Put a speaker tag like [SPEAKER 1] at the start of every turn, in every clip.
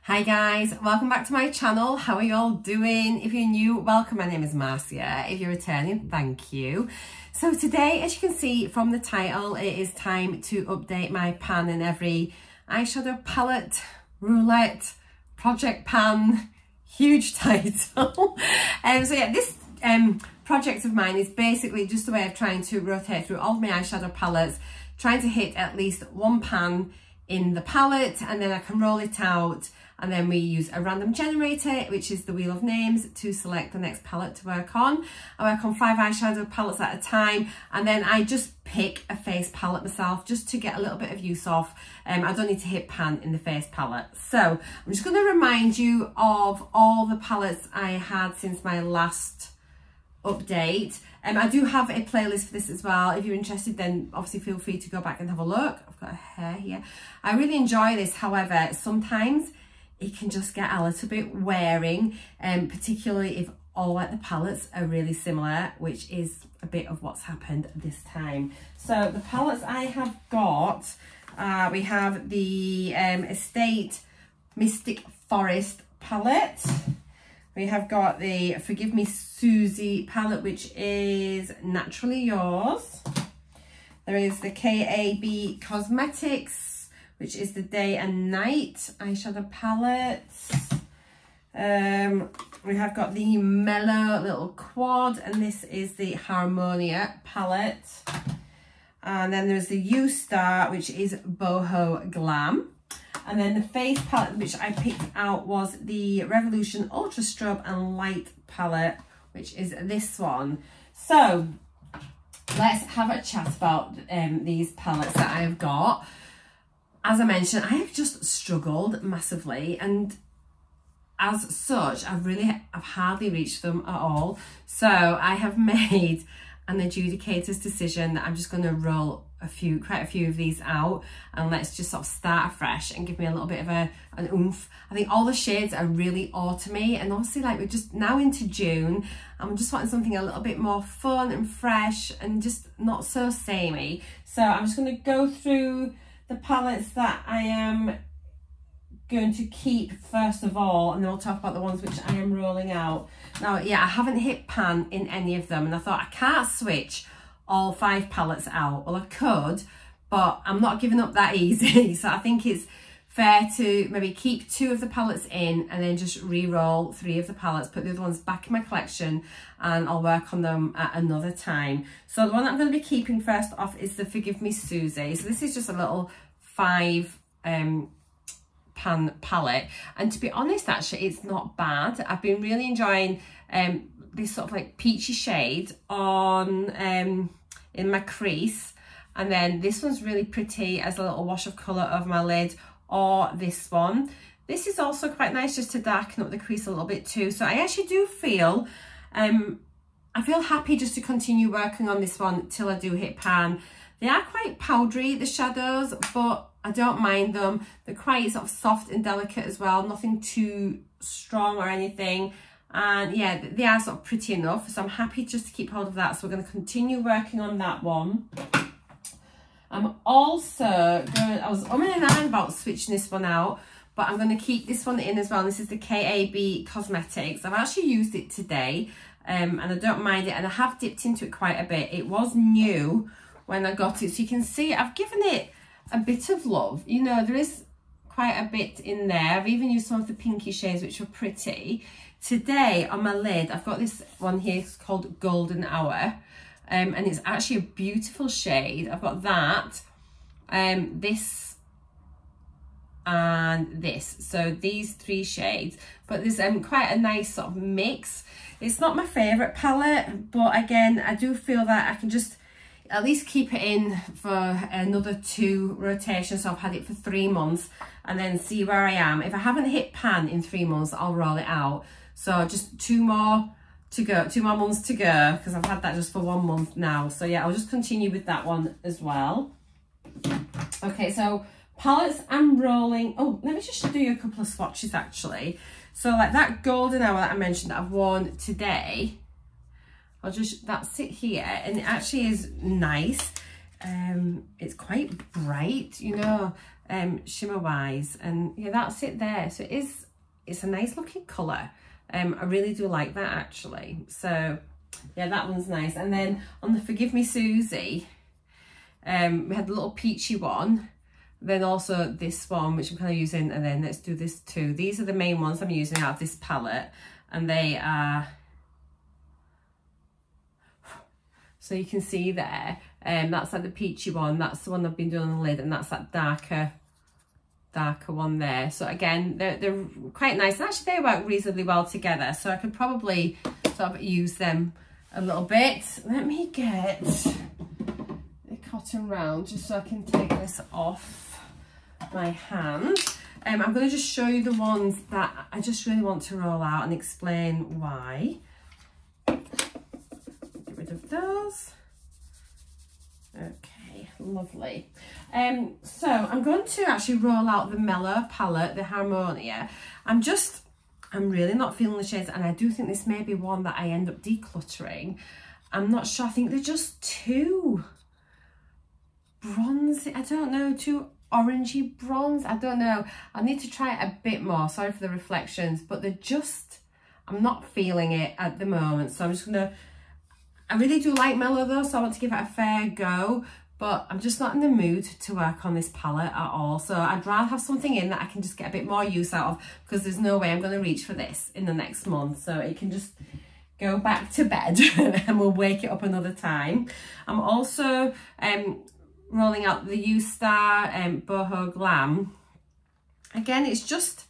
[SPEAKER 1] Hi guys, welcome back to my channel. How are you all doing? If you're new, welcome. My name is Marcia. If you're returning, thank you. So today, as you can see from the title, it is time to update my pan and every eyeshadow palette, roulette, project pan, huge title. So yeah, this project of mine is basically just a way of trying to rotate through all of my eyeshadow palettes, trying to hit at least one pan in the palette, and then I can roll it out, and then we use a random generator, which is the wheel of names, to select the next palette to work on. I work on 5 eyeshadow palettes at a time, and then I just pick a face palette myself just to get a little bit of use of. I don't need to hit pan in the face palette. So I'm just going to remind you of all the palettes I had since my last update. I do have a playlist for this as well. If you're interested, then obviously feel free to go back and have a look. I've got a hair here. I really enjoy this. However, sometimes it can just get a little bit wearing, particularly if all like the palettes are really similar, which is a bit of what's happened this time. So the palettes I have got, we have the Estate Mystic Forest palette. We have got the Forgive Me Susie palette, which is Naturally Yours. There is the KAB Cosmetics, which is the Day and Night eyeshadow palette. We have got the Mellow Little Quad, and this is the Harmonia palette. And then there's the You Star, which is Boho Glam. And then the face palette, which I picked out, was the Revolution Ultra Strobe and Light palette, which is this one. So let's have a chat about these palettes that I've got. As I mentioned, I have just struggled massively, and as such, I've hardly reached them at all. So I have made an adjudicator's decision that I'm just going to roll quite a few of these out, and let's just sort of start afresh and give me a little bit of an oomph. I think all the shades are really autumny, and obviously like we're just now into June, I'm just wanting something a little bit more fun and fresh and just not so samey. So I'm just going to go through the palettes that I am going to keep first of all, and then we'll talk about the ones which I am rolling out. Now, yeah, I haven't hit pan in any of them, and I thought I can't switch all 5 palettes out. Well, I could, but I'm not giving up that easy. So I think it's fair to maybe keep 2 of the palettes in and then just re-roll 3 of the palettes, put the other ones back in my collection, and I'll work on them at another time. So the one that I'm going to be keeping first off is the Forgive Me Susie. So this is just a little 5 pan palette, and to be honest, actually it's not bad. I've been really enjoying this sort of like peachy shade on in my crease, and then this one's really pretty as a little wash of colour over my lid, or this one. This is also quite nice just to darken up the crease a little bit too. So I actually do feel I feel happy just to continue working on this one till I do hit pan. They are quite powdery, the shadows, but I don't mind them. They're quite sort of soft and delicate as well, nothing too strong or anything. And yeah, they are sort of pretty enough, so I'm happy just to keep hold of that. So we're going to continue working on that one. I'm also going, I was umming and ahhing about switching this one out, but I'm going to keep this one in as well. This is the KAB Cosmetics. I've actually used it today, and I don't mind it, and I have dipped into it quite a bit. It was new when I got it, so you can see I've given it a bit of love. You know, there is quite a bit in there. I've even used some of the pinky shades, which were pretty. Today on my lid, I've got this one here, it's called Golden Hour, and it's actually a beautiful shade. I've got that, this and this, so these 3 shades, but there's quite a nice sort of mix. It's not my favourite palette, but again, I do feel that I can just at least keep it in for another 2 rotations. So I've had it for 3 months, and then see where I am. If I haven't hit pan in 3 months, I'll roll it out. So just 2 more to go, 2 more months to go, because I've had that just for 1 month now. So yeah, I'll just continue with that one as well. Okay, so palettes I'm rolling. Oh, let me just do you a couple of swatches actually. So like that Golden Hour that I mentioned that I've worn today, that's it here, and it actually is nice. It's quite bright, you know, shimmer wise. And yeah, that's it there. So it's a nice looking colour. I really do like that actually. So yeah, that one's nice. And then on the Forgive Me Susie, we had the little peachy one, then also this one which I'm kind of using, and then let's do this too. These are the main ones I'm using out of this palette, and they are, so you can see there, that's like the peachy one, that's the one I've been doing on the lid, and that's that darker one there. So again, they're quite nice, and actually they work reasonably well together, so I could probably sort of use them a little bit. Let me get the cotton round just so I can take this off my hand. I'm going to just show you the ones that I just really want to roll out and explain why. Get rid of those. Okay, lovely. So I'm going to actually roll out the Mellow palette, the Harmonia. I'm really not feeling the shades, and I do think this may be one that I end up decluttering. I'm not sure. I think they're just too bronzy. I don't know, too orangey bronze. I don't know. I need to try it a bit more. Sorry for the reflections, but they're just, I'm not feeling it at the moment. So I'm just gonna, I really do like Mellow though, so I want to give it a fair go, but I'm just not in the mood to work on this palette at all. So I'd rather have something in that I can just get a bit more use out of, because there's no way I'm going to reach for this in the next month. So it can just go back to bed and we'll wake it up another time. I'm also rolling out the U-Star Boho Glam. Again, it's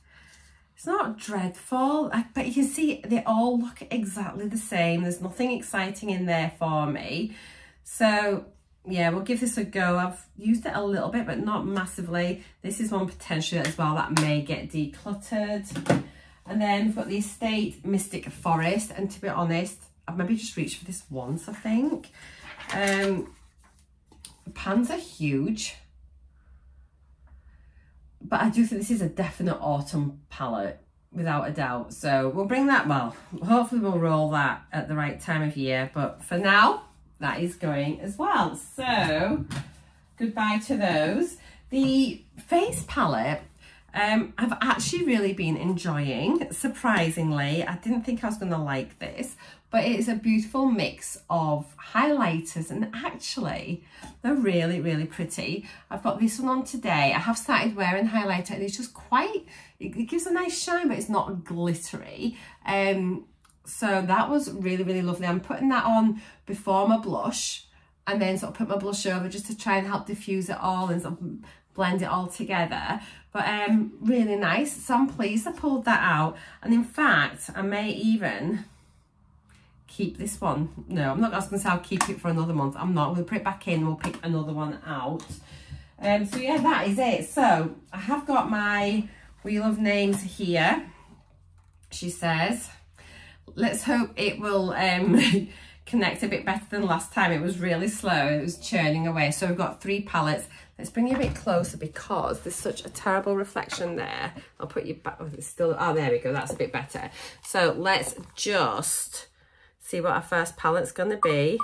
[SPEAKER 1] not dreadful, but you can see they all look exactly the same. There's nothing exciting in there for me. So yeah, we'll give this a go. I've used it a little bit, but not massively. This is one potentially as well that may get decluttered. And then we've got the Estate Mystic Forest, and to be honest, I've maybe just reached for this once, I think. The pans are huge, but I do think this is a definite autumn palette without a doubt. So we'll bring that, well, hopefully we'll roll that at the right time of year, but for now that is going as well. So goodbye to those. The face palette, I've actually really been enjoying, surprisingly. I didn't think I was going to like this, but it is a beautiful mix of highlighters, and actually they're really, really pretty. I've got this one on today. I have started wearing highlighter, and it's just quite, it gives a nice shine, but it's not glittery. So that was really, really lovely. I'm putting that on before my blush, and then sort of put my blush over just to try and help diffuse it all and sort of blend it all together. But really nice. So I'm pleased I pulled that out. And in fact, I may even keep this one. No, I'm not going to say I'll keep it for another month. I'm not. We'll put it back in and we'll pick another one out. So yeah, that is it. So I have got my Wheel of Names here. She says, let's hope it will connect a bit better than last time. It was really slow. It was churning away. So we've got 3 palettes. Let's bring you a bit closer because there's such a terrible reflection there. I'll put you back. Oh, it's still, oh, there we go. That's a bit better. So let's just see what our first palette's going to be.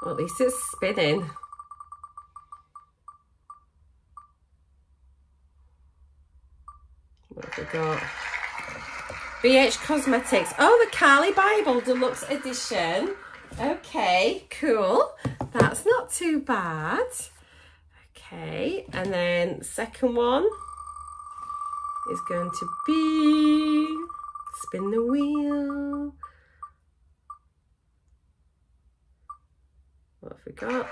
[SPEAKER 1] Well, at least it's spinning. What have we got? BH Cosmetics. Oh, the Carly Bible Deluxe Edition. Okay, cool. That's not too bad. Okay, and then second one is going to be Spin the Wheel. What have we got?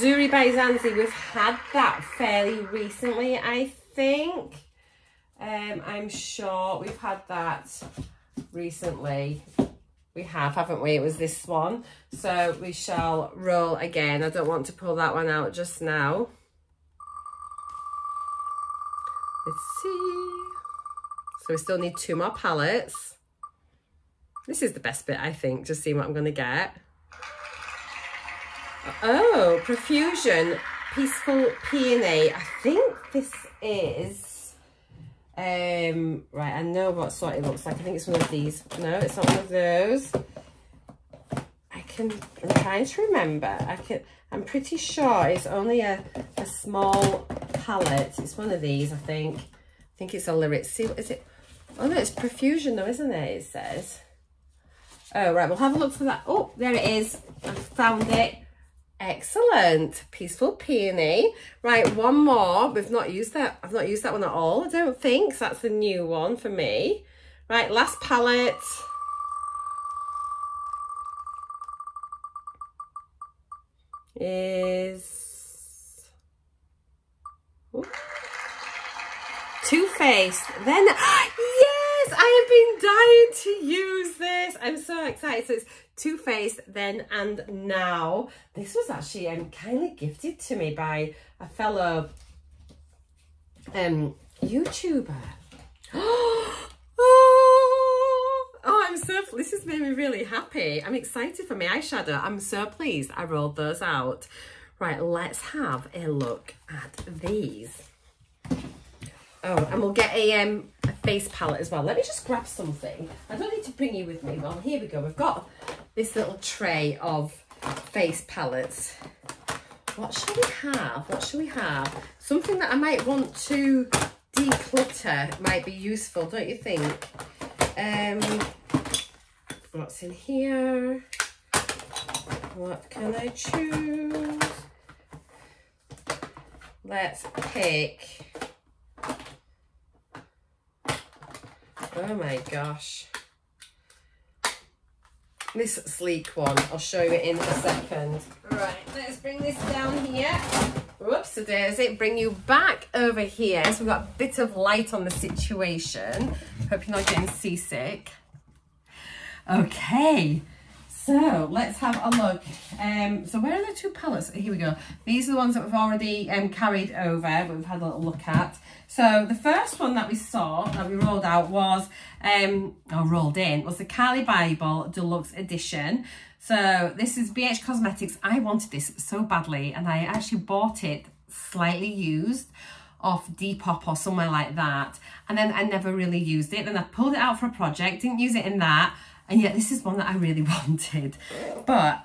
[SPEAKER 1] Zuri by Zanzi. We've had that fairly recently, I think. I'm sure we've had that recently. We have, haven't we? It was this one. So we shall roll again. I don't want to pull that one out just now. Let's see. So we still need 2 more palettes. This is the best bit, I think, just seeing what I'm going to get. Oh, Profusion Peaceful Peony. I think this is... right, I know what sort it looks like. I think it's one of these. No, it's not one of those. I I'm trying to remember. I'm pretty sure it's only a small palette. It's one of these, I think. I think it's a Lyric. See, what is it? Oh no, it's Profusion though, isn't it? It says. Oh, right, we'll have a look for that. Oh, there it is. I found it. Excellent. Peaceful Peony. Right, one more. We've not used that. I've not used that one at all, I don't think. So that's a new one for me. Right, last palette. Is Too Faced. Then, yes, I have been dying to use this. I'm so excited. So it's Too Faced Then and Now. This was actually kindly gifted to me by a fellow YouTuber. This has made me really happy. I'm excited for my eyeshadow. I'm so pleased I rolled those out. Right, let's have a look at these. Oh, and we'll get a face palette as well. Let me just grab something. I don't need to bring you with me. Well, here we go. We've got this little tray of face palettes. What shall we have? What shall we have? Something that I might want to declutter might be useful, don't you think? What's in here? What can I choose? Let's pick. Oh my gosh. This sleek one. I'll show you it in a second. Right, let's bring this down here. Whoops, so there's it. Bring you back over here. So we've got a bit of light on the situation. Hope you're not getting seasick. Okay, so let's have a look. So where are the two palettes? Here we go. These are the ones that we've already carried over, we've had a little look at. So the first one that we saw, that we rolled out was, or rolled in, was the Kylie Bible Deluxe Edition. So this is BH Cosmetics. I wanted this so badly, and I actually bought it slightly used off Depop or somewhere like that. And then I never really used it. And I pulled it out for a project, didn't use it in that. And yet this is one that I really wanted. But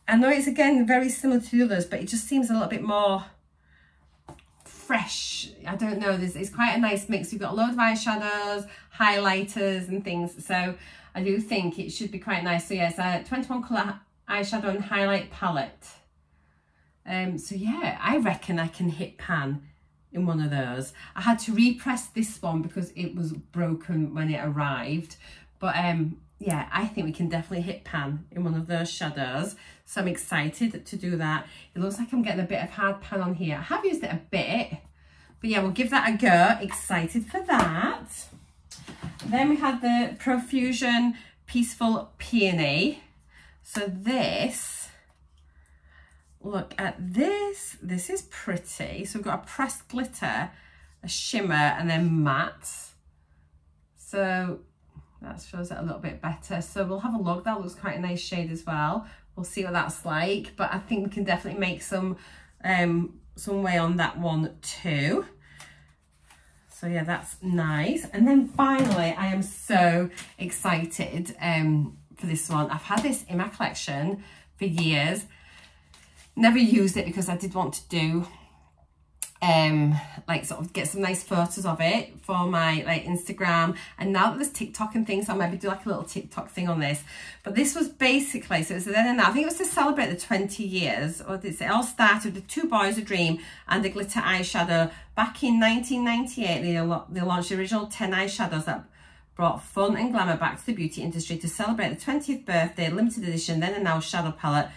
[SPEAKER 1] I know it's, again, very similar to the others, but it just seems a little bit more fresh. I don't know. It's quite a nice mix. You've got a load of eyeshadows, highlighters and things. So I do think it should be quite nice. So yeah, it's a 21 colour eyeshadow and highlight palette. So yeah, I reckon I can hit pan in one of those. I had to repress this one because it was broken when it arrived. But yeah, I think we can definitely hit pan in one of those shadows. So I'm excited to do that. It looks like I'm getting a bit of hard pan on here. I have used it a bit, but yeah, we'll give that a go. Excited for that. Then we had the Profusion Peaceful Peony. So this, look at this. This is pretty. So we've got a pressed glitter, a shimmer, and then matte. So that shows it a little bit better. So we'll have a look. That looks quite a nice shade as well. We'll see what that's like. But I think we can definitely make some way on that one too. So yeah, that's nice. And then finally, I am so excited for this one. I've had this in my collection for years. Never used it because I did want to do like sort of get some nice photos of it for my like Instagram, and now that there's TikTok and things, I'll maybe do like a little TikTok thing on this. But this was basically, so it's then and now, I think it was to celebrate the 20 years, or it all started with Two Boys, a Dream and a glitter eyeshadow back in 1998. They launched the original 10 eyeshadows that brought fun and glamour back to the beauty industry to celebrate the 20th birthday. Limited edition Then and Now shadow palette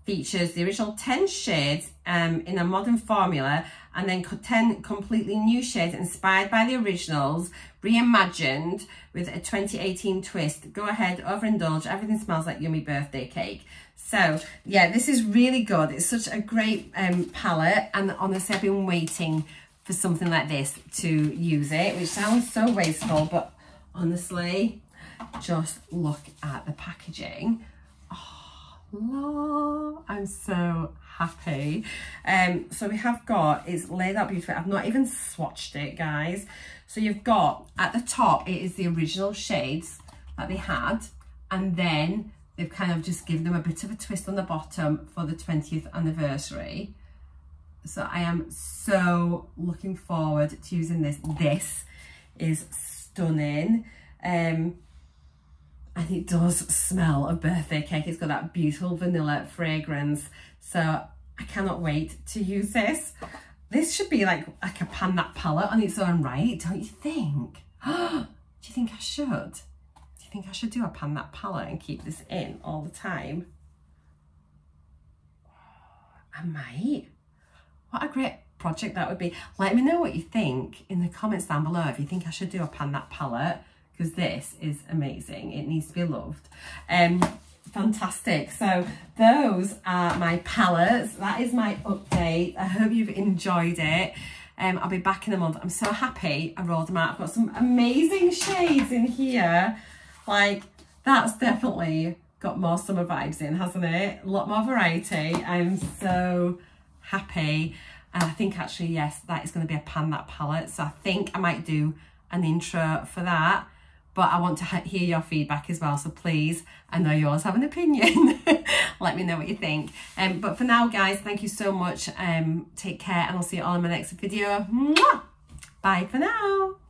[SPEAKER 1] features the original 10 shades in a modern formula, and then 10 completely new shades inspired by the originals, reimagined with a 2018 twist. Go ahead, overindulge, everything smells like yummy birthday cake. So yeah, this is really good. It's such a great palette, and honestly I've been waiting for something like this to use it, which sounds so wasteful, but honestly, just look at the packaging. Oh, I'm so happy. So we have got, it's laid out beautifully. I've not even swatched it, guys. So you've got at the top, it is the original shades that they had, and then they've kind of just given them a bit of a twist on the bottom for the 20th anniversary. So I am so looking forward to using this. This is stunning. And it does smell of birthday cake. It's got that beautiful vanilla fragrance. So I cannot wait to use this. This should be like a pan that palette on its own right, don't you think? Do you think I should? Do you think I should do a pan that palette and keep this in all the time? I might. What a great project that would be. Let me know what you think in the comments down below if you think I should do a pan that palette, because this is amazing. It needs to be loved. Fantastic. So those are my palettes. That is my update. I hope you've enjoyed it. I'll be back in a month. I'm so happy I rolled them out. I've got some amazing shades in here. Like, that's definitely got more summer vibes in, hasn't it? A lot more variety. I'm so happy. And I think actually, yes, that is going to be a pan that palette. So I think I might do an intro for that. But I want to hear your feedback as well. So please, I know you always have an opinion. Let me know what you think. But for now, guys, thank you so much. Take care, and I'll see you all in my next video. Mwah! Bye for now.